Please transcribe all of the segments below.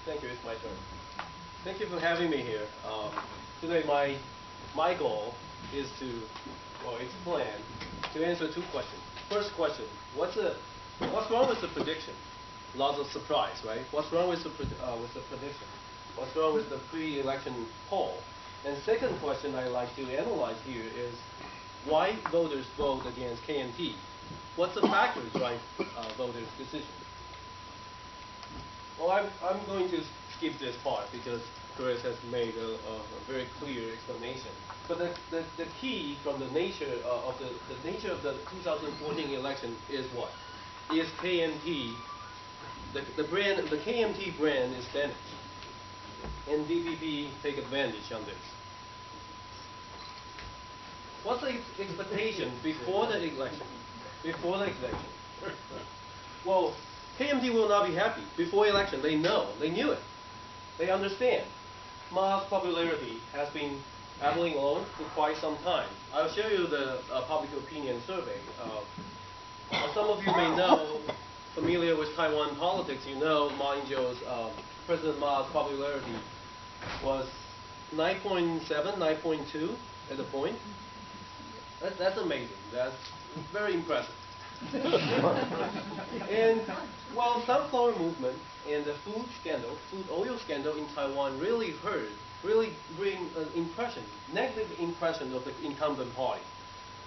Thank you. It's my turn. Thank you for having me here. Today, my goal is to, well, it's a plan to answer two questions. First question: what's wrong with the prediction? Lots of surprise, right? What's wrong with the prediction? What's wrong with the pre-election poll? And second question I like to analyze here is why voters vote against KMT. What's the factors drive voters' decision? Well, I'm going to skip this part because Chris has made a very clear explanation. But the key from the nature of the nature of the 2014 election is what? Is KMT, the KMT brand is damaged. And DPP take advantage on this. What's the expectation before the election? Before the election. Well, KMT will not be happy. Before election, they knew it. They understand. Ma's popularity has been battling along for quite some time. I'll show you the public opinion survey. Some of you may know, familiar with Taiwan politics, you know Ma Ying-jeou's, President Ma's popularity was 9.7, 9.2 at the point. That's amazing. That's very impressive. And while sunflower movement and the food oil scandal in Taiwan really bring an impression, negative impression of the incumbent party,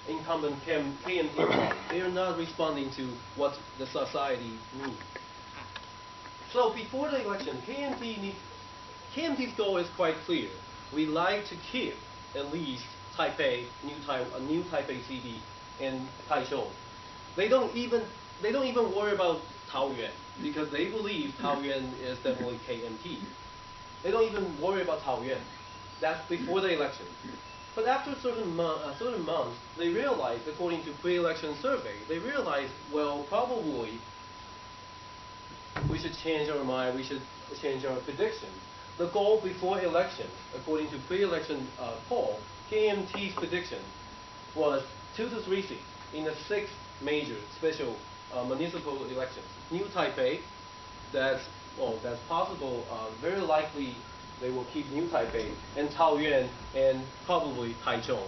incumbent KMT party. They are not responding to what the society needs. So before the election, KMT's goal is quite clear. We like to keep at least Taipei, new Taipei City, and Taichung. They don't even worry about Taoyuan because they believe Taoyuan is definitely KMT. They don't even worry about Taoyuan. That's before the election. But after certain months, they realize, according to pre-election survey, they realize, well, probably we should change our mind. We should change our prediction. The goal before election, according to pre-election poll, KMT's prediction was 2 to 3 seats in the 6 major special municipal elections. New Taipei, that's possible. Very likely they will keep New Taipei and Taoyuan and probably Taichung.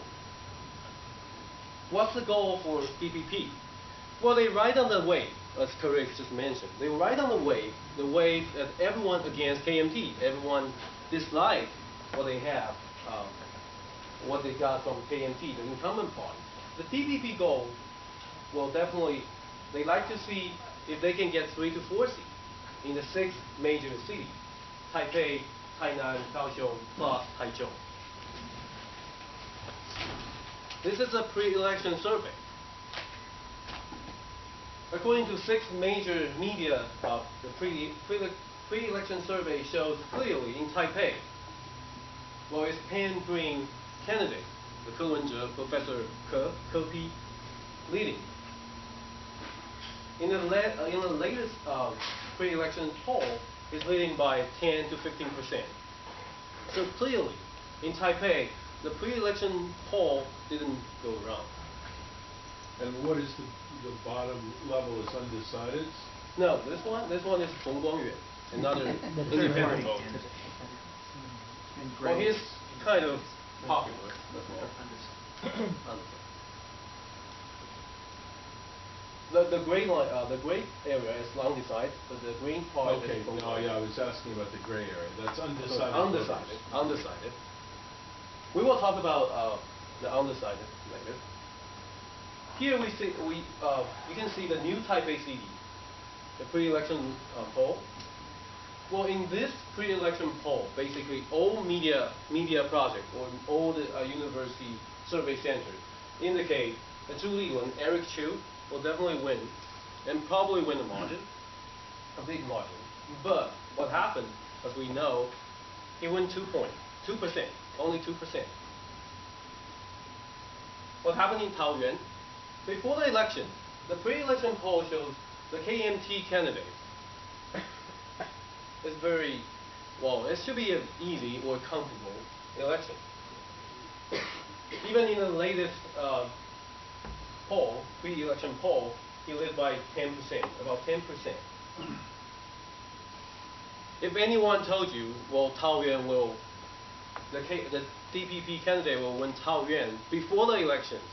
What's the goal for DPP? Well, they ride on the wave, as Chris just mentioned. They ride on the wave that everyone against KMT, everyone dislike what they have, what they got from KMT, the incumbent party. The DPP goal, well, definitely, they like to see if they can get 3 to 4 seats in the 6 major cities: Taipei, Tainan, Kaohsiung, plus Taichung. This is a pre-election survey. According to 6 major media, the pre-election survey shows clearly in Taipei, well, it's pan-green candidate, the Ke Wen-je, Professor Ke Pi, leading. In the latest pre-election poll, is leading by 10 to 15%. So clearly, in Taipei, the pre-election poll didn't go wrong. And what is the bottom level is undecided? No, this one is Feng Guangyuan, another independent vote. Well, he's kind of popular. The gray line, the gray area is undecided, but the green part is Feng Guangyuan. No, yeah, I was asking about the gray area. That's undecided. So undecided. We will talk about the undecided later. Here we see you can see the new Taipei CD, the pre-election poll. Well, in this pre-election poll, basically all media project or all the university survey centers indicate that Zhu Liyun, Eric Chu will definitely win, and probably win a margin, a big margin. But what happened, as we know, he won 2%, only 2%. What happened in Taoyuan? Before the election, the pre-election poll shows the KMT candidate is very, well, it should be an easy or comfortable election. Even in the latest poll, pre-election poll, he led by 10%, about 10%. If anyone told you, well, Taoyuan will, the DPP candidate will win Taoyuan before the elections,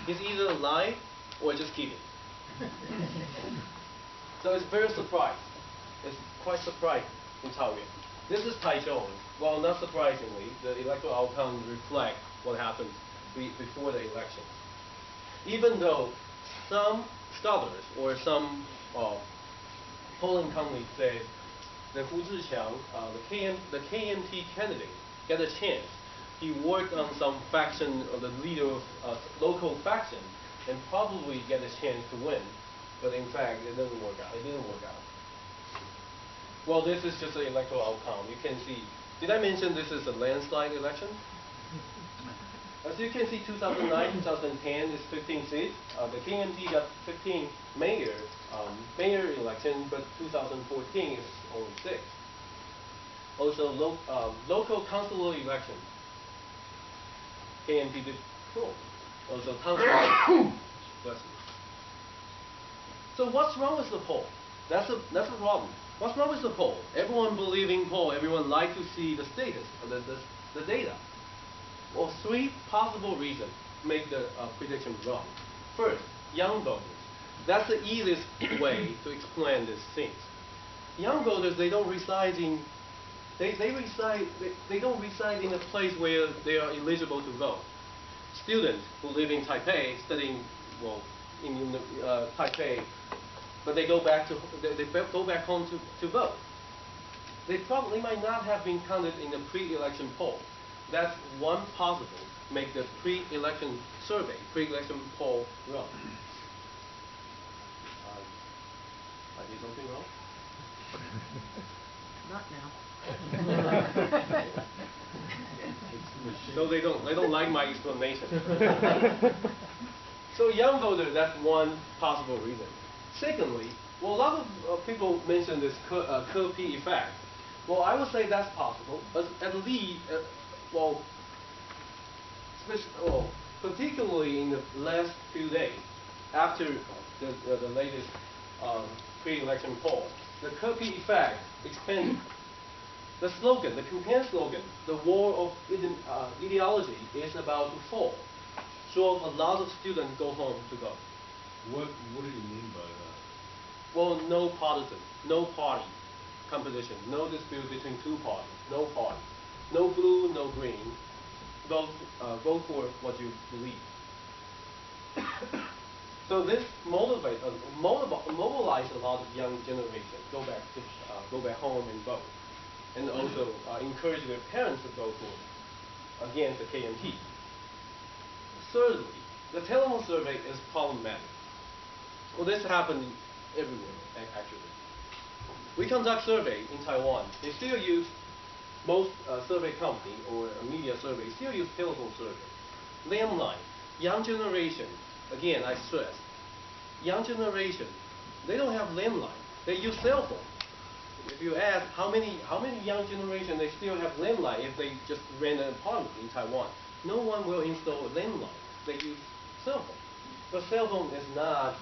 it's either a lie or just kidding. So it's very surprised. It's quite surprising in Taoyuan. This is Taichung. Well, not surprisingly, the electoral outcome reflect what happened before the elections. Even though some scholars or some polling companies say that Hu Zhiqiang, the KMT candidate, get a chance. He worked on some faction of the leader of local faction and probably get a chance to win. But in fact, it didn't work out. It didn't work out. Well, this is just an electoral outcome. You can see. Did I mention this is a landslide election? As you can see, 2009, 2010 is 15 seats. The KMT got 15 mayor election, but 2014 is only 6. Also, local council election. KMT did 4. Also, council. Bless you. So what's wrong with the poll? That's a problem. What's wrong with the poll? Everyone believes in poll. Everyone likes to see the status, the data. Well, 3 possible reasons make the prediction wrong. First, young voters. That's the easiest way to explain these things. Young voters, they don't reside in they don't reside in a place where they are eligible to vote. Students who live in Taipei, studying in Taipei, but they go back home to vote. They probably might not have been counted in the pre-election poll. That's one possible make the pre-election survey, pre-election poll wrong. I did something wrong? Not now. So they don't like my explanation. So young voters, that's one possible reason. Secondly, well, a lot of people mention this Ke-Pi effect. Well, I would say that's possible, but at least, particularly in the last few days, after the latest pre-election poll, the Ke-Pi effect expanded. The slogan, the campaign slogan, the war of ideology is about to fall. So a lot of students go home to vote. What do you mean by that? Well, no partisan, no party competition, no dispute between 2 parties, no party, no blue, no green. Vote for what you believe. So this mobilize a lot of young generation go back home and vote, and also encourage their parents to vote for against the KMT. Thirdly, the telephone survey is problematic. Well, this happened everywhere, actually. We conduct survey in Taiwan. They still use, most survey company or media survey still use telephone survey. Landline, young generation, again, I stress, young generation, they don't have landline. They use cell phone. If you ask how many young generation they still have landline if they just rent an apartment in Taiwan, no one will install a landline. They use cell phone. But cell phone is not,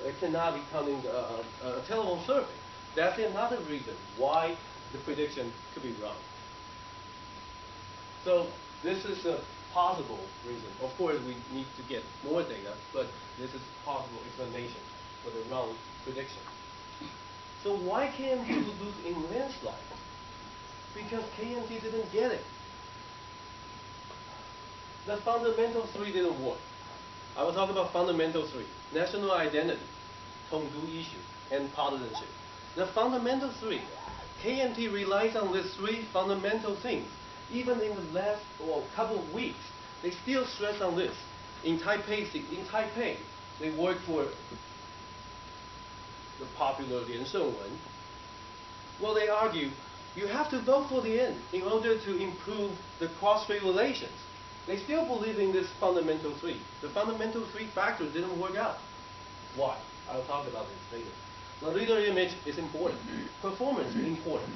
it cannot be counting a telephone survey. That's another reason why the prediction could be wrong. So this is a possible reason. Of course, we need to get more data, but this is a possible explanation for the wrong prediction. So why KMT lose in landslide? Because KMT didn't get it. The fundamental 3 didn't work. I will talk about fundamental 3. National identity, Dondu issue, and partisanship. The fundamental 3. KMT relies on these 3 fundamental things. Even in the last couple of weeks, they still stress on this. In Taipei, they work for the popular Lian Shengwen. Well, they argue you have to vote for the end in order to improve the cross-strait relations. They still believe in this fundamental 3. The fundamental 3 factors didn't work out. Why? I'll talk about this later. The leader image is important. Performance is important.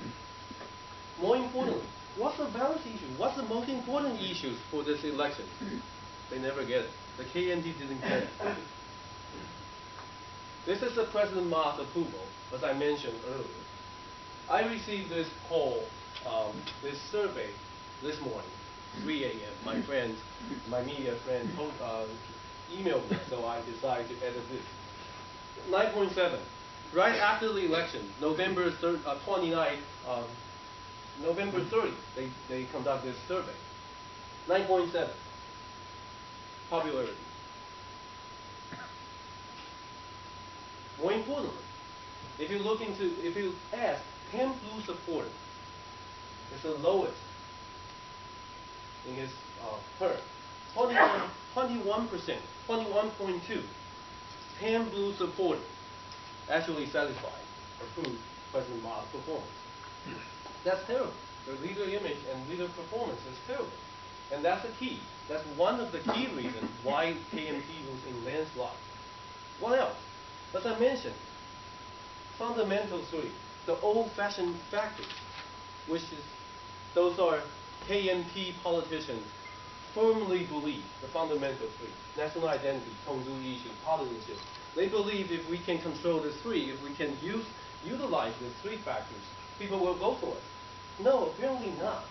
More importantly, what's the balance issue? What's the most important issues for this election? They never get it. The KMT didn't get it. This is the President Ma's approval, as I mentioned earlier. I received this poll, this survey this morning, 3 a.m. My friends, my media friend emailed me, so I decided to edit this. 9.7. Right after the election, November 29th, November 30th, they conduct this survey. 9.7. Popularity. More importantly, if you ask 10 blue supporters, it's the lowest in his term. 21%, 21.2. 10 blue supporters actually satisfied, approved President Ma's performance. That's terrible. The leader image and leader performance is terrible. And that's the key. That's one of the key reasons why KMT was in landslide. What else? As I mentioned, fundamental three, the old-fashioned factors, which is, those are KMT politicians firmly believe the fundamental three: national identity, Dondu issue, partisanship. They believe if we can control the three, if we can utilize the three factors, people will vote for us. No, apparently not.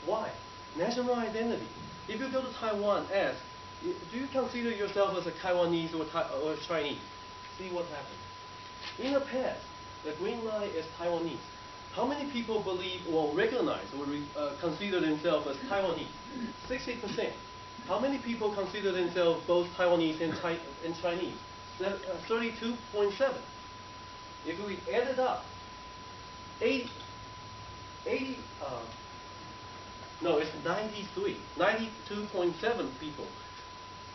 Why? National identity. If you go to Taiwan, ask, do you consider yourself as a Taiwanese or Chinese? See what happens. In the past, the green line is Taiwanese. How many people believe or recognize or consider themselves as Taiwanese? 60%. How many people consider themselves both Taiwanese and Chinese? 32.7. If we add it up, it's 93. 92.7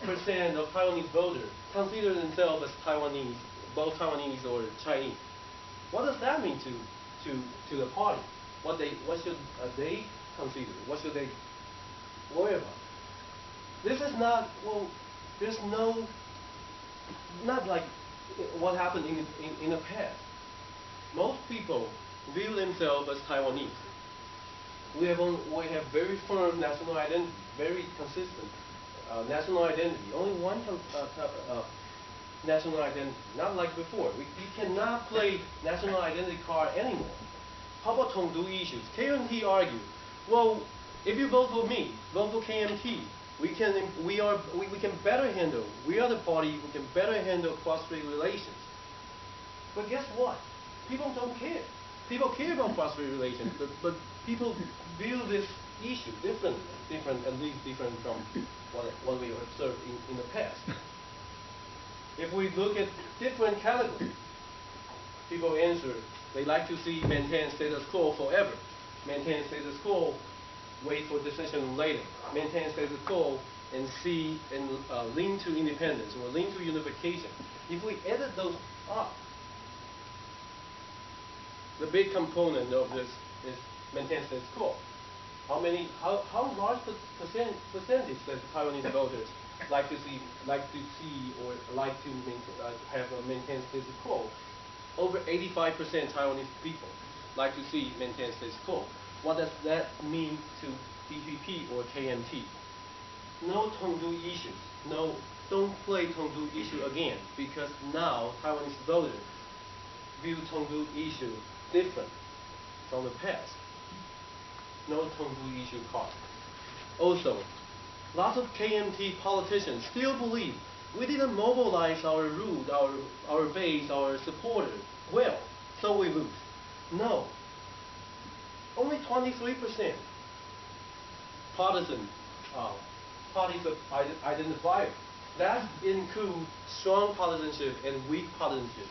percent of Taiwanese voters consider themselves as Taiwanese, both Taiwanese or Chinese. What does that mean to the party? What should they consider? What should they worry about? This is not, well, there's not like what happened in the past. Most people view themselves as Taiwanese. We have very firm national identity, very consistent national identity. Only one national identity, not like before. We cannot play national identity card anymore. How about Dondu issues? KMT argued, well, if you vote for me, vote for KMT, we can better handle, we are the party who can better handle cross-strait relations. But guess what? People don't care. People care about cross-strait relations, but people view this issue different, at least different from what we observed in the past. If we look at different categories, people answer, they like to see maintain status quo forever. Maintain status quo, wait for decision later. Maintain status quo and lean to independence or lean to unification. If we added those up, the big component of this is maintain status quo. How large percentage does Taiwanese voters like to see or like to have a maintain status quo? Over 85% Taiwanese people like to see maintain status quo. What does that mean to DPP or KMT? No Dondu issues. No, don't play Dondu issue again, because now Taiwanese voters view Dondu issue different from the past. No Dondu issue card. Also, lots of KMT politicians still believe we didn't mobilize our root, our base, our supporters well, so we lose. No. Only 23% partisan parties identifier. That includes strong partisanship and weak partisanship.